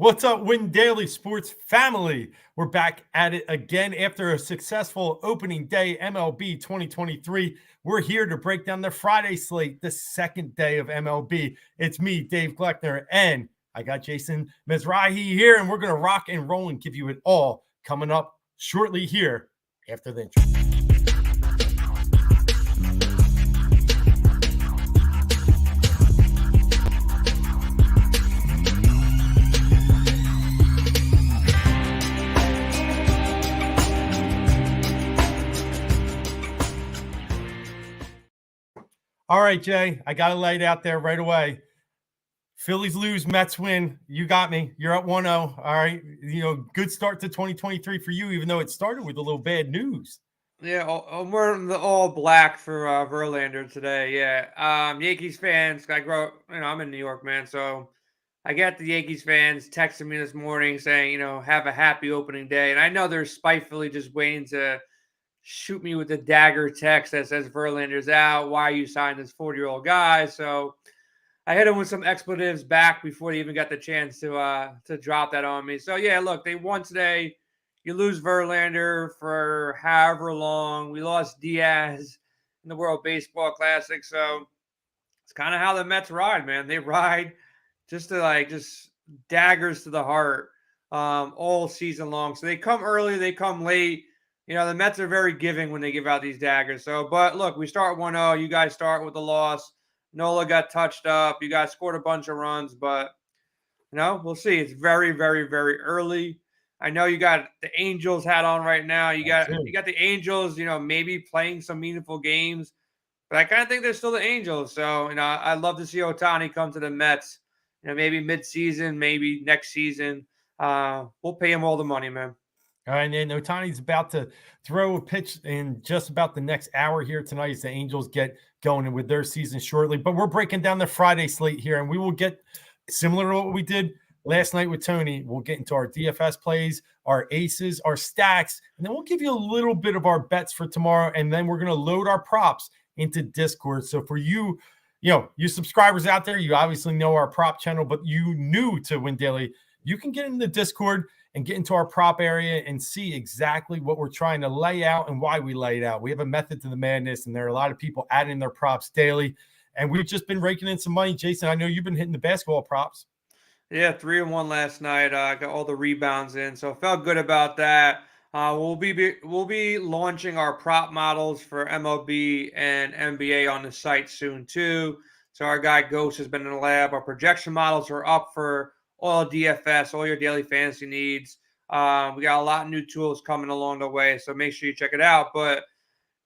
What's up, Win Daily Sports family? We're back at it again after a successful opening day MLB 2023. We're here to break down the Friday slate, the second day of MLB. It's me, Dave Gloeckner, and I got Jason Mezrahi here, and we're going to rock and roll and give you it all coming up shortly here after the intro. All right, Jay, I got to lay it out there right away. Phillies lose, Mets win. You got me. You're at 1-0. All right. Good start to 2023 for you, even though it started with a little bad news. Yeah, I'm wearing the all black for Verlander today. Yeah. Yankees fans, I'm in New York, man. So I got the Yankees fans texting me this morning saying, have a happy opening day. And I know they're spitefully just waiting to shoot me with a dagger text that says Verlander's out. Why you signed this 40-year-old guy? So I hit him with some expletives back before they even got the chance to drop that on me. So yeah, look, they won today. You lose Verlander for however long. We lost Diaz in the World Baseball Classic. So it's kind of how the Mets ride, man. They ride just daggers to the heart all season long. So they come early, they come late. The Mets are very giving when they give out these daggers. So, but look, we start 1-0. You guys start with a loss. Nola got touched up. You guys scored a bunch of runs, but, we'll see. It's very, very, very early. I know you got the Angels hat on right now. You got the Angels, maybe playing some meaningful games. But I kind of think they're still the Angels. So, I'd love to see Ohtani come to the Mets, maybe mid-season, maybe next season. We'll pay him all the money, man. All right, and Ohtani's about to throw a pitch in just about the next hour here tonight as the Angels get going with their season shortly. But we're breaking down the Friday slate here, and we will get similar to what we did last night with Tony. We'll get into our DFS plays, our aces, our stacks, and then we'll give you a little bit of our bets for tomorrow, and then we're going to load our props into Discord. So for you, you subscribers out there, you obviously know our prop channel, but you new to Win Daily, you can get in the Discord and get into our prop area and see exactly what we're trying to lay out and why we lay it out. We have a method to the madness, and there are a lot of people adding their props daily, and we've just been raking in some money. Jason, I know you've been hitting the basketball props. Yeah, 3-1 last night. Got all the rebounds in, so felt good about that. We'll be launching our prop models for MLB and NBA on the site soon too. So our guy Ghost has been in the lab. Our projection models are up for all DFS, all your daily fantasy needs. We got a lot of new tools coming along the way, so make sure you check it out. But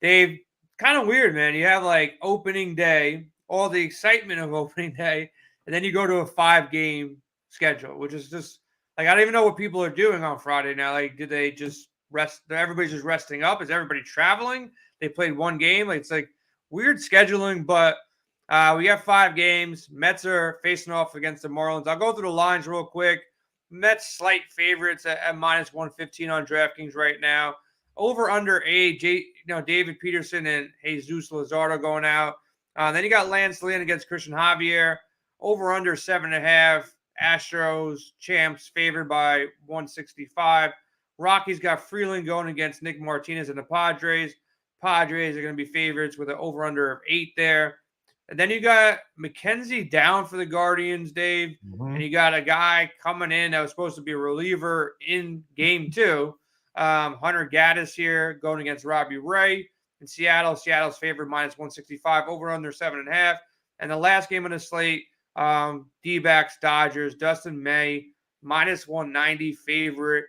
Dave, kind of weird, man. You have like opening day, all the excitement of opening day, and then you go to a 5-game schedule, which is just like I don't even know what people are doing on Friday now. Like, did they just rest? Everybody's just resting up. Is everybody traveling? They played one game. Like, it's like weird scheduling, but we have 5 games. Mets are facing off against the Marlins. I'll go through the lines real quick. Mets slight favorites at minus 115 on DraftKings right now. Over under David Peterson and Jesus Luzardo going out. Then you got Lance Lynn against Christian Javier. Over under 7.5. Astros champs favored by 165. Rockies got Freeland going against Nick Martinez and the Padres. Padres are going to be favorites with an over under of 8 there. And then you got McKenzie down for the Guardians, Dave. Mm-hmm. And you got a guy coming in that was supposed to be a reliever in game 2. Hunter Gaddis here going against Robbie Ray in Seattle. Seattle's favored minus 165, over under 7.5. And the last game on the slate, D-backs, Dodgers, Dustin May, minus 190 favorite,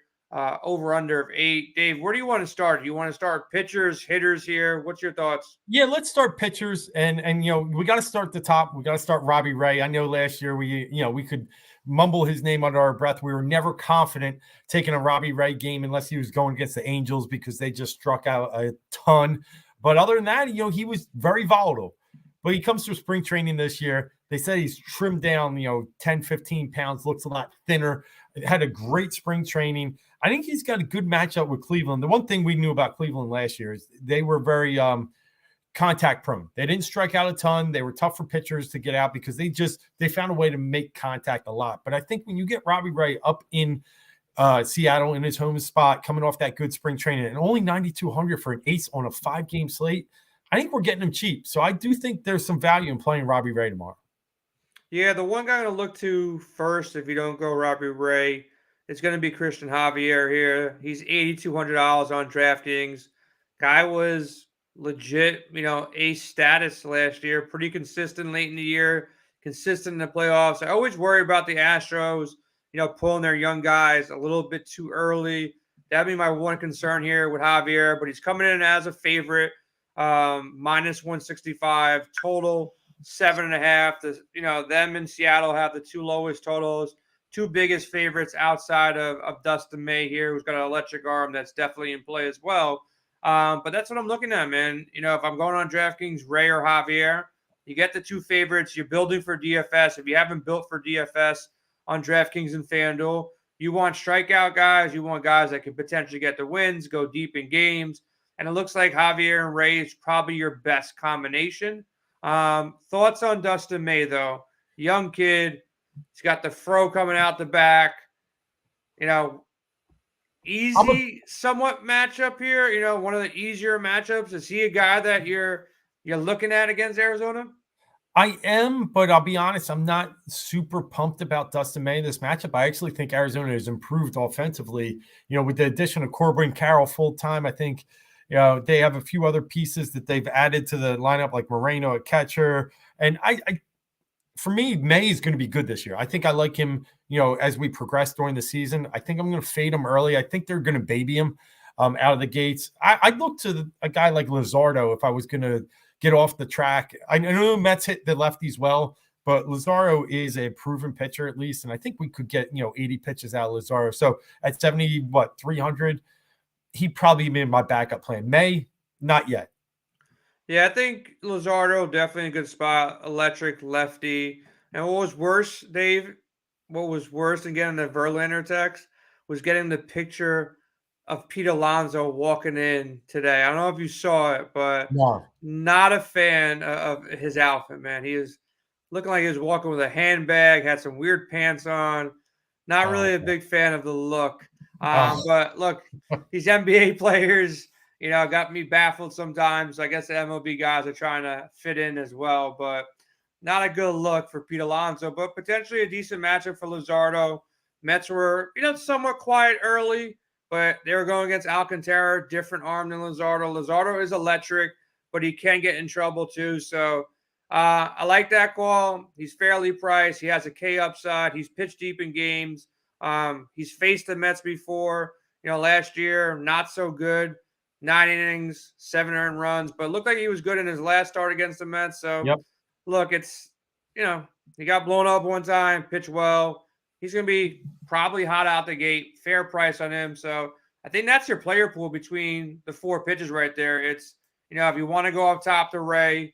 over under of 8. Dave, where do you want to start? Do you want to start pitchers, hitters here? What's your thoughts? Yeah, let's start pitchers, and we got to start the top. We got to start Robbie Ray. I know last year we could mumble his name under our breath. We were never confident taking a Robbie Ray game unless he was going against the Angels because they just struck out a ton. But other than that, he was very volatile. But he comes through spring training this year. They said he's trimmed down, 10, 15 pounds, looks a lot thinner. Had a great spring training. I think he's got a good matchup with Cleveland. The one thing we knew about Cleveland last year is they were very contact prone. They didn't strike out a ton. They were tough for pitchers to get out because they found a way to make contact a lot. But I think when you get Robbie Ray up in Seattle in his home spot, coming off that good spring training, and only 9,200 for an ace on a 5-game slate, I think we're getting him cheap. So I do think there's some value in playing Robbie Ray tomorrow. Yeah, the one guy I'm going to look to first, if you don't go Robbie Ray, it's going to be Christian Javier here. He's $8,200 on DraftKings. Guy was legit, ace status last year, pretty consistent late in the year, consistent in the playoffs. I always worry about the Astros, pulling their young guys a little bit too early. That'd be my one concern here with Javier, but he's coming in as a favorite, minus 165 total. 7.5. Them in Seattle have the two lowest totals, two biggest favorites outside of Dustin May here, who's got an electric arm that's definitely in play as well. But that's what I'm looking at, man. If I'm going on DraftKings, Ray or Javier, you get the two favorites. You're building for DFS. If you haven't built for DFS on DraftKings and FanDuel, you want strikeout guys. You want guys that can potentially get the wins, go deep in games. And it looks like Javier and Ray is probably your best combination. Thoughts on Dustin May, though? Young kid. He's got the fro coming out the back. Easy somewhat matchup here. One of the easier matchups. Is he a guy that you're looking at against Arizona? I am, but I'll be honest, I'm not super pumped about Dustin May in this matchup. I actually think Arizona has improved offensively. With the addition of Corbin Carroll full time, I think they have a few other pieces that they've added to the lineup, like Moreno at catcher. And for me, May is going to be good this year. I think I like him, as we progress during the season. I think I'm going to fade him early. I think they're going to baby him out of the gates. I'd look to a guy like Luzardo if I was going to get off the track. I know Mets hit the lefties well, but Luzardo is a proven pitcher at least. And I think we could get, 80 pitches out of Luzardo. So at 300, he'd probably be my backup plan. May, not yet. Yeah, I think Luzardo definitely a good spot. Electric lefty. And what was worse, Dave? What was worse than getting the Verlander text was getting the picture of Pete Alonso walking in today. I don't know if you saw it, but not a fan of his outfit, man. He is looking like he was walking with a handbag, had some weird pants on. Not really a big fan of the look. But look, these NBA players, got me baffled sometimes. I guess the MLB guys are trying to fit in as well, but not a good look for Pete Alonso, but potentially a decent matchup for Luzardo. Mets were, somewhat quiet early, but they were going against Alcantara, different arm than Luzardo. Luzardo is electric, but he can get in trouble too. So I like that call. He's fairly priced. He has a K upside. He's pitched deep in games. He's faced the Mets before, last year, not so good. 9 innings, 7 earned runs, but it looked like he was good in his last start against the Mets. So, Look, it's, he got blown up one time, pitched well. He's going to be probably hot out the gate, fair price on him. So, I think that's your player pool between the 4 pitches right there. It's, if you want to go up top to Ray,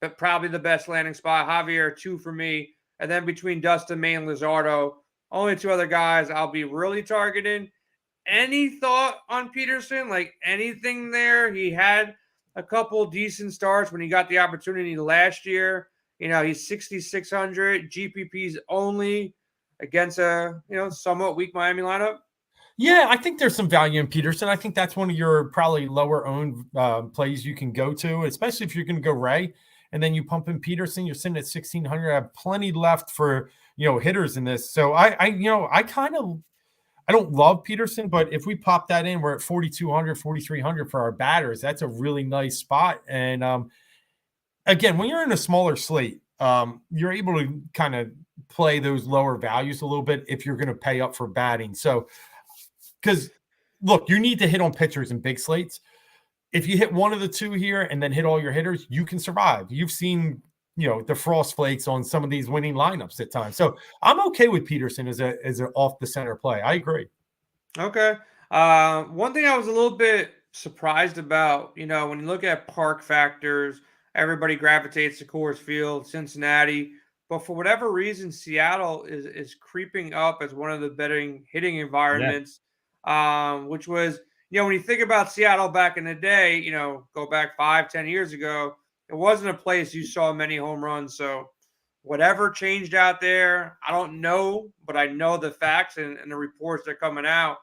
but probably the best landing spot. Javier, 2 for me. And then between Dustin May and Luzardo, only 2 other guys I'll be really targeting. Any thought on Peterson? Like anything there? He had a couple decent starts when he got the opportunity last year. He's 6,600 GPPs only against a, somewhat weak Miami lineup. Yeah, I think there's some value in Peterson. I think that's one of your probably lower owned plays you can go to, especially if you're going to go Ray and then you pump in Peterson. You're sitting at 1,600. I have plenty left for hitters in this. So I don't love Peterson, but if we pop that in, we're at 4,200, 4,300 for our batters. That's a really nice spot. And again, when you're in a smaller slate, you're able to kind of play those lower values a little bit if you're going to pay up for batting. So, because look, you need to hit on pitchers in big slates. If you hit one of the 2 here and then hit all your hitters, you can survive. You've seen the frost flakes on some of these winning lineups at times. So I'm okay with Peterson as an off the center play. I agree. Okay. One thing I was a little bit surprised about, when you look at park factors, everybody gravitates to Coors Field, Cincinnati, but for whatever reason, Seattle is creeping up as one of the better hitting environments, which was, when you think about Seattle back in the day, go back 5-10 years ago, it wasn't a place you saw many home runs. So whatever changed out there, I don't know, but I know the facts and the reports that are coming out.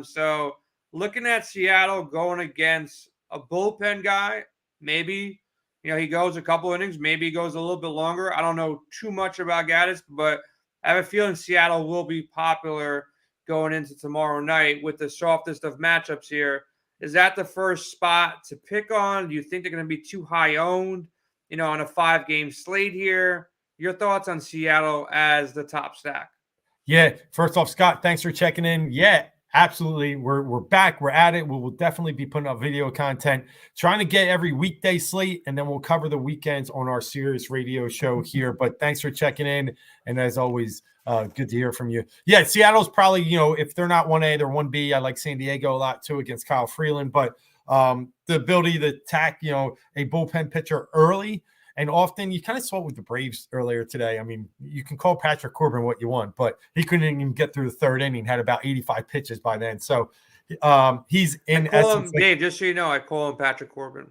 So looking at Seattle going against a bullpen guy, maybe, he goes a couple innings, maybe he goes a little bit longer. I don't know too much about Gaddis, but I have a feeling Seattle will be popular going into tomorrow night with the softest of matchups here. Is that the first spot to pick on? Do you think they're going to be too high owned, on a 5-game slate here? Your thoughts on Seattle as the top stack? Yeah, first off, Scott, thanks for checking in. Yeah, absolutely. We're back. We're at it. We will definitely be putting up video content, trying to get every weekday slate, and then we'll cover the weekends on our Sirius radio show here. But thanks for checking in. And as always, good to hear from you. Yeah, Seattle's probably, if they're not 1A, they're 1B. I like San Diego a lot too against Kyle Freeland. But the ability to attack, a bullpen pitcher early. And often you kind of saw it with the Braves earlier today. I mean, you can call Patrick Corbin what you want, but he couldn't even get through the third inning, had about 85 pitches by then. So he's in essence. Dave, just so you know, I call him Patrick Corbin.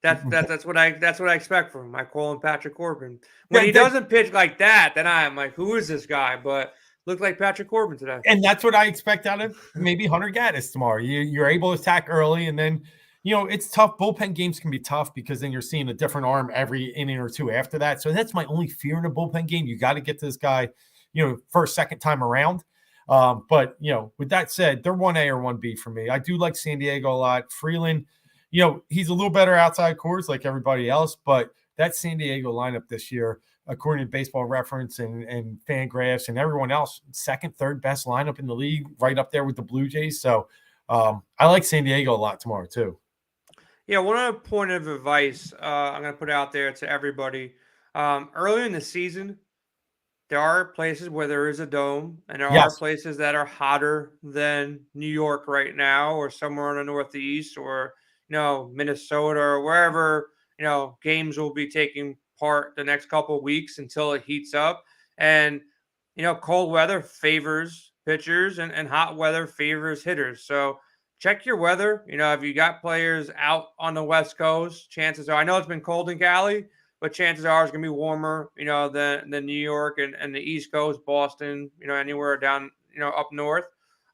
That's what I expect from him. I call him Patrick Corbin. When he doesn't pitch like that, then I'm like, who is this guy? But looked like Patrick Corbin today. And that's what I expect out of maybe Hunter Gaddis tomorrow. You're able to attack early, and then it's tough. Bullpen games can be tough because then you're seeing a different arm every inning or two after that. So that's my only fear in a bullpen game. You got to get to this guy, first, second time around. But, with that said, they're 1A or 1B for me. I do like San Diego a lot. Freeland, he's a little better outside course like everybody else, but that San Diego lineup this year, according to Baseball Reference and FanGraphs and everyone else, second, third best lineup in the league, right up there with the Blue Jays. So I like San Diego a lot tomorrow too. Yeah, one other point of advice I'm going to put out there to everybody. Early in the season, there are places where there is a dome, and there are places that are hotter than New York right now, or somewhere in the Northeast, or Minnesota, or wherever games will be taking part the next couple of weeks until it heats up. And cold weather favors pitchers, and hot weather favors hitters. So check your weather. If you got players out on the West Coast, chances are, I know it's been cold in Cali, but chances are it's going to be warmer, than New York and the East Coast, Boston, anywhere down, up north.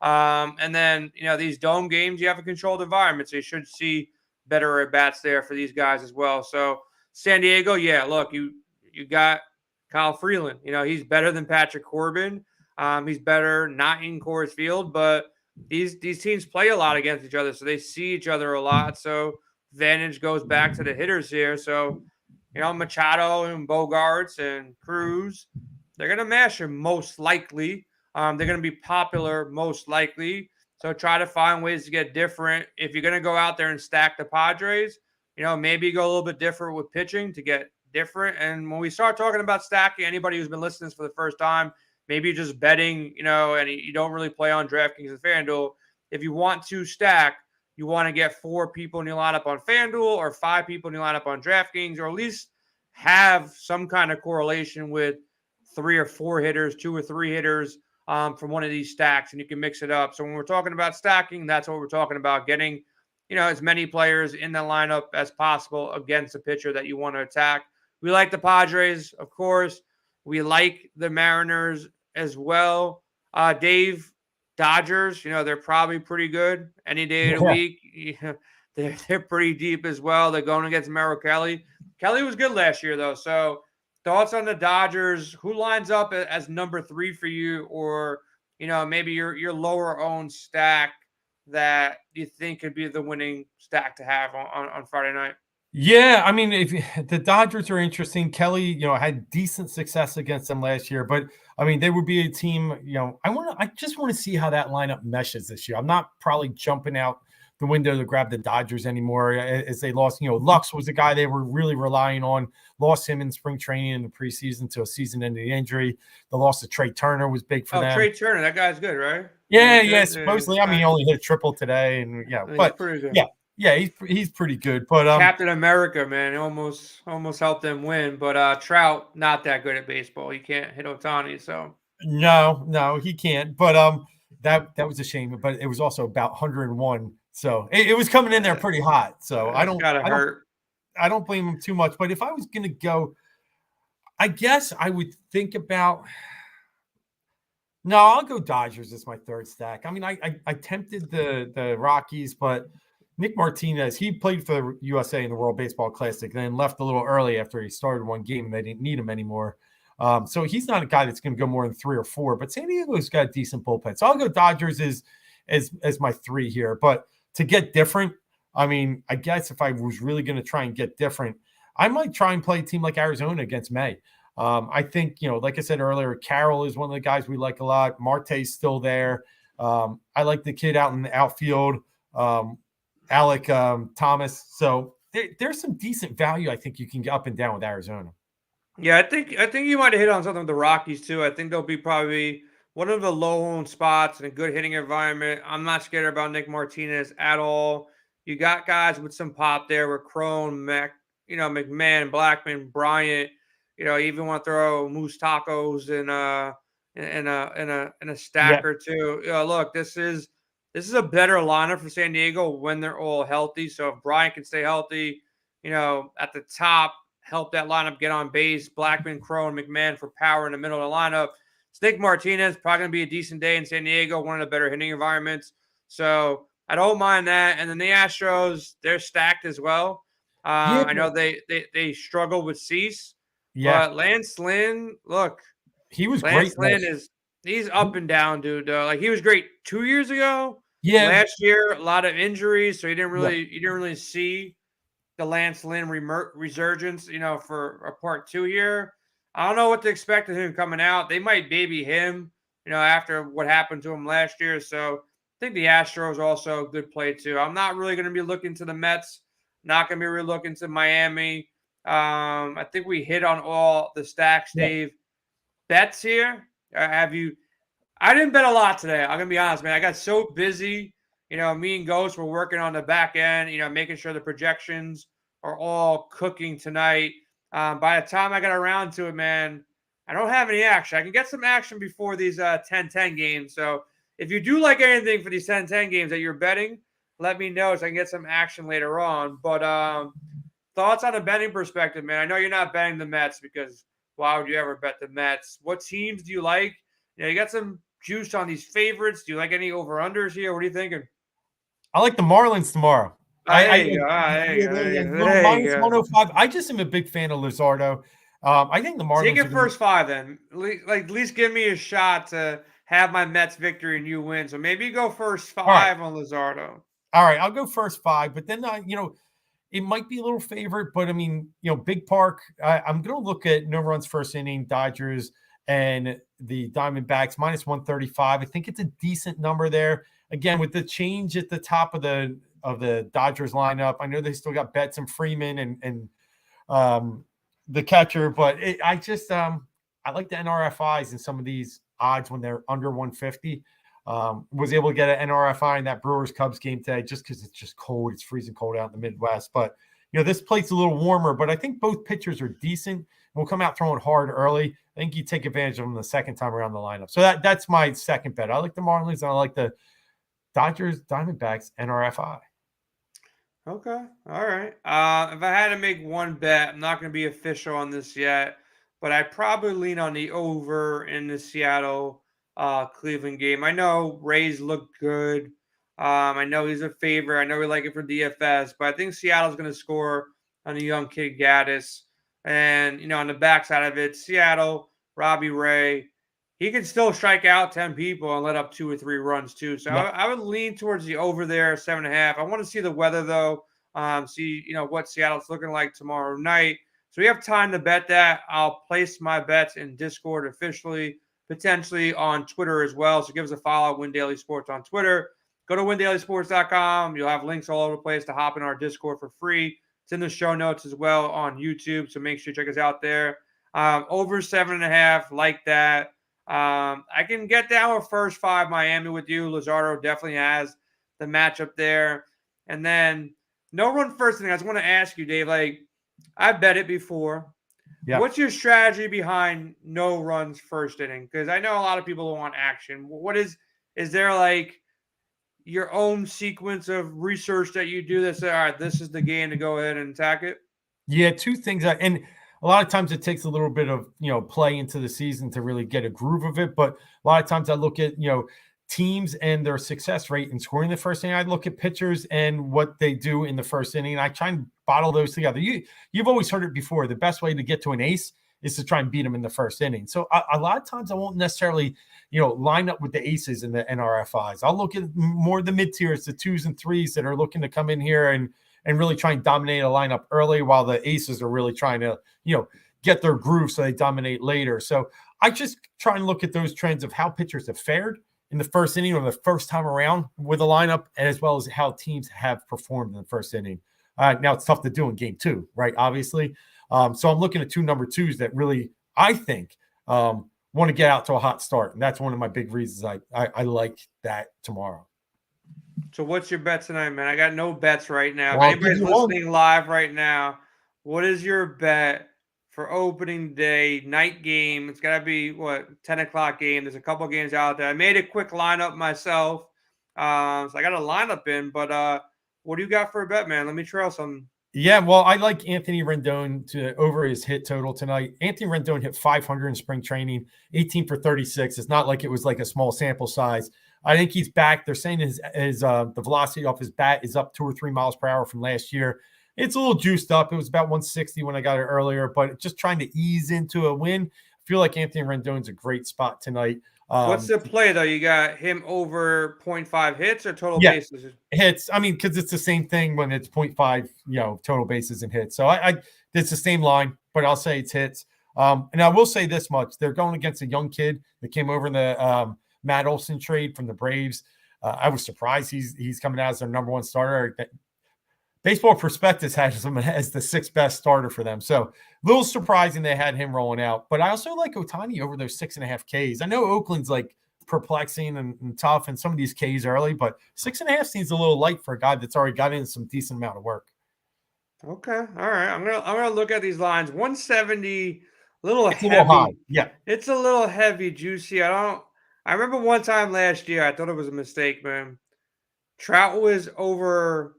And then, these dome games, you have a controlled environment, so you should see better at-bats there for these guys as well. So San Diego, yeah, look, you got Kyle Freeland. He's better than Patrick Corbin. He's better not in Coors Field, but these teams play a lot against each other, so they see each other a lot. So advantage goes back to the hitters here. So, Machado and Bogarts and Cruz, they're going to mash him most likely. They're going to be popular most likely. So try to find ways to get different. If you're going to go out there and stack the Padres, maybe go a little bit different with pitching to get different. And when we start talking about stacking, anybody who's been listening for the first time, maybe you're just betting, and you don't really play on DraftKings and FanDuel. If you want to stack, you want to get 4 people in your lineup on FanDuel or 5 people in your lineup on DraftKings, or at least have some kind of correlation with 3 or 4 hitters, 2 or 3 hitters from one of these stacks, and you can mix it up. So when we're talking about stacking, that's what we're talking about, getting, as many players in the lineup as possible against a pitcher that you want to attack. We like the Padres, of course. We like the Mariners as well. Dave, Dodgers, they're probably pretty good any day of the week. They're pretty deep as well. They're going against Merrill Kelly. Kelly was good last year, though. So thoughts on the Dodgers? Who lines up as number 3 for you, or maybe your lower owned stack that you think could be the winning stack to have on Friday night? Yeah, I mean, if the Dodgers are interesting, Kelly, had decent success against them last year, but I mean, they would be a team, I just want to see how that lineup meshes this year. I'm not probably jumping out the window to grab the Dodgers anymore as they lost, Lux was the guy they were really relying on, lost him in spring training in the preseason to a season-ending injury. The loss of Trey Turner was big for them. Trey Turner, that guy's good, right? Yeah, supposedly. I mean, he only hit a triple today, and but pretty good. Yeah, he's pretty good. But Captain America, man, he almost helped them win. But Trout, not that good at baseball. He can't hit Ohtani, so no, he can't. But that was a shame, but it was also about 101. So it was coming in there pretty hot. So I don't blame him too much. But if I was going to go, I guess I would think about. No, I'll go Dodgers as my third stack. I mean, I tempted the Rockies, but Nick Martinez, he played for the USA in the World Baseball Classic, then left a little early after he started one game and they didn't need him anymore. So he's not a guy that's going to go more than 3 or 4, but San Diego's got a decent bullpen. So I'll go Dodgers as my 3 here. But to get different, I mean, I guess if I was really going to try and get different, I might try and play a team like Arizona against May. I think, like I said earlier, Carroll is one of the guys we like a lot. Marte's still there. I like the kid out in the outfield, Alec Thomas. So there's some decent value I think you can get up and down with Arizona. Yeah, I think you might have hit on something with the Rockies too. I think they'll be probably one of the low-owned spots in a good hitting environment. I'm not scared about Nick Martinez at all. You got guys with some pop there with Crone, McMahon, Blackman, Bryant. You even want to throw Moose Tacos in a stack or two. Look, this is a better lineup for San Diego when they're all healthy. So if Bryant can stay healthy, at the top, help that lineup get on base. Blackman, Crone, McMahon for power in the middle of the lineup. Nick Martinez, probably going to be a decent day in San Diego, one of the better hitting environments. So I don't mind that. And then the Astros, they're stacked as well. I know they struggle with Cease. Yeah. But Lance Lynn, look. He was great. Lance Lynn he's up and down, dude. Like he was great 2 years ago. Yeah. Last year, a lot of injuries. So you didn't really see the Lance Lynn resurgence, for a part 2 here. I don't know what to expect of him coming out. They might baby him, after what happened to him last year. So I think the Astros also a good play too. I'm not really going to be looking to the Mets. Not going to be really looking to Miami. I think we hit on all the stacks, Dave. Bets here. I didn't bet a lot today. I'm going to be honest, man. I got so busy. Me and Ghost were working on the back end, making sure the projections are all cooking tonight. By the time I got around to it, man, I don't have any action. I can get some action before these 10-10 games. So if you do like anything for these 10-10 games that you're betting, let me know so I can get some action later on. But thoughts on a betting perspective, man? I know you're not betting the Mets because why would you ever bet the Mets? What teams do you like? You got some juice on these favorites. Do you like any over-unders here? What are you thinking? I like the Marlins tomorrow. Minus 105. I just am a big fan of Luzardo. I think the Marlins. Take your first 5 then. At least give me a shot to have my Mets victory and you win. So maybe go first 5 on Luzardo. All right, I'll go first 5, but then it might be a little favorite, but I mean, Big Park. I'm going to look at no runs first inning, Dodgers and the Diamondbacks minus 135. I think it's a decent number there. Again, with the change at the top of the Dodgers lineup, I know they still got Betts and Freeman and the catcher, but I like the NRFIs and some of these odds when they're under 150. Was able to get an NRFI in that Brewers Cubs game today just because it's just cold. It's freezing cold out in the Midwest. But, this plate's a little warmer. But I think both pitchers are decent. We'll come out throwing hard early. I think you take advantage of them the second time around the lineup. So that's my second bet. I like the Marlins and I like the Dodgers, Diamondbacks, NRFI. Okay. All right. If I had to make one bet, I'm not going to be official on this yet, but I'd probably lean on the over in the Seattle Cleveland game. I know Rays look good. I know he's a favorite. I know we like it for DFS, but I think Seattle's going to score on the young kid Gaddis. And, on the backside of it, Seattle, Robbie Ray, he can still strike out 10 people and let up 2 or 3 runs too. So I would lean towards the over there, 7.5. I want to see the weather though. See, what Seattle's looking like tomorrow night. So we have time to bet that. I'll place my bets in Discord officially, potentially on Twitter as well. So give us a follow, Win Daily Sports on Twitter. Go to windailysports.com. You'll have links all over the place to hop in our Discord for free. It's in the show notes as well on YouTube. So make sure you check us out there. Over 7.5, like that. I can get down with first 5 Miami with you. Luzardo definitely has the matchup there. And then no run first inning. I just want to ask you, Dave, I bet it before. Yeah. What's your strategy behind no runs first inning? Because I know a lot of people want action. What is is there like your own sequence of research that you do that say, all right, this is the game to go ahead and attack it? Yeah, two things. And a lot of times it takes a little bit of, play into the season to really get a groove of it. But a lot of times I look at, teams and their success rate in scoring the first inning. I look at pitchers and what they do in the first inning. And I try and bottle those together. You've always heard it before. The best way to get to an ace is to try and beat them in the first inning. So a lot of times I won't necessarily, line up with the aces in the NRFIs. I'll look at more the mid tiers, the 2s and 3s that are looking to come in here and really try and dominate a lineup early, while the aces are really trying to, get their groove so they dominate later. So I just try and look at those trends of how pitchers have fared in the first inning or the first time around with a lineup, and as well as how teams have performed in the first inning. Now it's tough to do in game 2, right? Obviously. So I'm looking at 2 number 2s that really, I think, want to get out to a hot start. And that's one of my big reasons I like that tomorrow. So what's your bet tonight, man? I got no bets right now. Well, If anybody's listening live right now, what is your bet for opening day night game? It's got to be 10 o'clock game. There's a couple games out there. I made a quick lineup myself, so I got a lineup in. But what do you got for a bet, man? Let me trail some. Yeah, well, I like Anthony Rendon to over his hit total tonight. Anthony Rendon hit 500 in spring training, 18 for 36. It's not like it was like a small sample size. I think he's back. They're saying the velocity off his bat is up 2 or 3 miles per hour from last year. It's a little juiced up. It was about 160 when I got it earlier, but just trying to ease into a win. I feel like Anthony Rendon's a great spot tonight. What's the play, though? You got him over 0.5 hits or total bases? Hits. I mean, because it's the same thing when it's 0.5, total bases and hits. So it's the same line, but I'll say it's hits. And I will say this much. They're going against a young kid that came over in the Matt Olson trade from the Braves. I was surprised he's coming out as their number 1 starter. Baseball Prospectus has him as the 6th best starter for them. So a little surprising they had him rolling out. But I also like Ohtani over those 6.5 Ks. I know Oakland's like perplexing and tough and some of these Ks early, but 6.5 seems a little light for a guy that's already got in some decent amount of work. Okay. All right. I'm gonna look at these lines. 170, a little It's heavy. a little high. Yeah. It's a little heavy, juicy. I remember one time last year, I thought it was a mistake, man. Trout was over,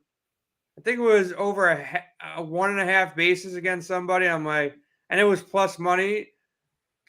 I think it was over a 1.5 bases against somebody. I'm like, and it was plus money.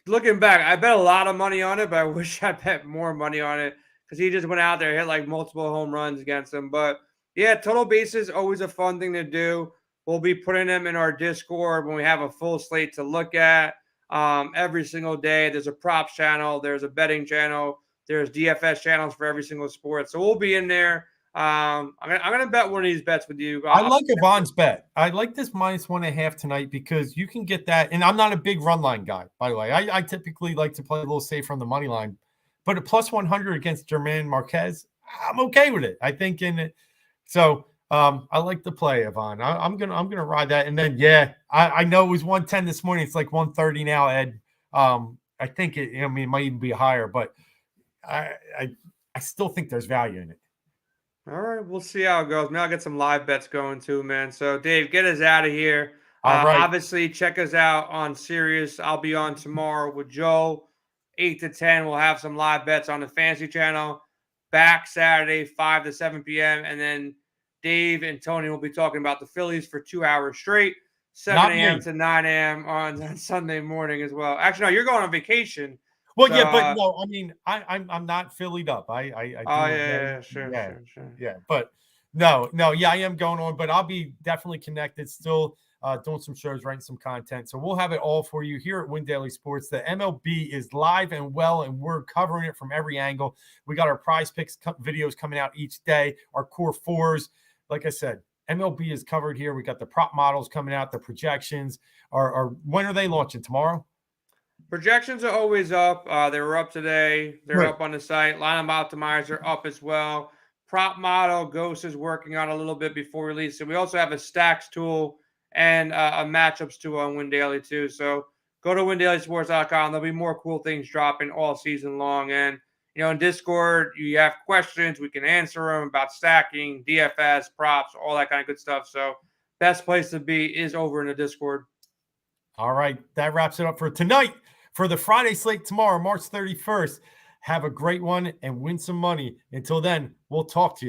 Looking back, I bet a lot of money on it, but I wish I bet more money on it because he just went out there, hit like multiple home runs against him. But yeah, total bases, always a fun thing to do. We'll be putting them in our Discord when we have a full slate to look at every single day. There's a props channel, there's a betting channel, there's DFS channels for every single sport. So we'll be in there. I'm gonna bet one of these bets with you. I like Yvonne's bet. I like this -1.5 tonight because you can get that. And I'm not a big run line guy, by the way. I typically like to play a little safer on the money line, but a +100 against German Marquez, I'm okay with it. I think in it. So I like the play, Yvonne. I'm gonna ride that. And then I know it was 110 this morning. It's like 130 now, Ed. I think it might even be higher, but I still think there's value in it. All right, we'll see how it goes. Maybe I'll get some live bets going too, man. So, Dave, get us out of here. All right. Obviously, check us out on Sirius. I'll be on tomorrow with Joe, 8 to 10. We'll have some live bets on the Fantasy Channel. Back Saturday, 5 to 7 p.m. And then Dave and Tony will be talking about the Phillies for 2 hours straight, 7 a.m. to 9 a.m. on Sunday morning as well. Actually, no, you're going on vacation. Well, yeah, but no, I mean, I'm not Phillied up. Sure. Yeah, but no, yeah, I am going on, but I'll be definitely connected still, doing some shows, writing some content. So we'll have it all for you here at Win Daily Sports. The MLB is live and well, and we're covering it from every angle. We got our prize picks videos coming out each day, our core 4s. Like I said, MLB is covered here. We got the prop models coming out, the projections. When are they launching? Tomorrow? Projections are always up. They were up today. They're up on the site. Lineup optimizer up as well. Prop model, Ghost is working on a little bit before release. And we also have a stacks tool and a matchups tool on Win Daily too. So go to windailysports.com. There'll be more cool things dropping all season long. And, in Discord, you have questions. We can answer them about stacking, DFS, props, all that kind of good stuff. So best place to be is over in the Discord. All right. That wraps it up for tonight. For the Friday slate tomorrow, March 31st, Have a great one and win some money. Until then, we'll talk to you.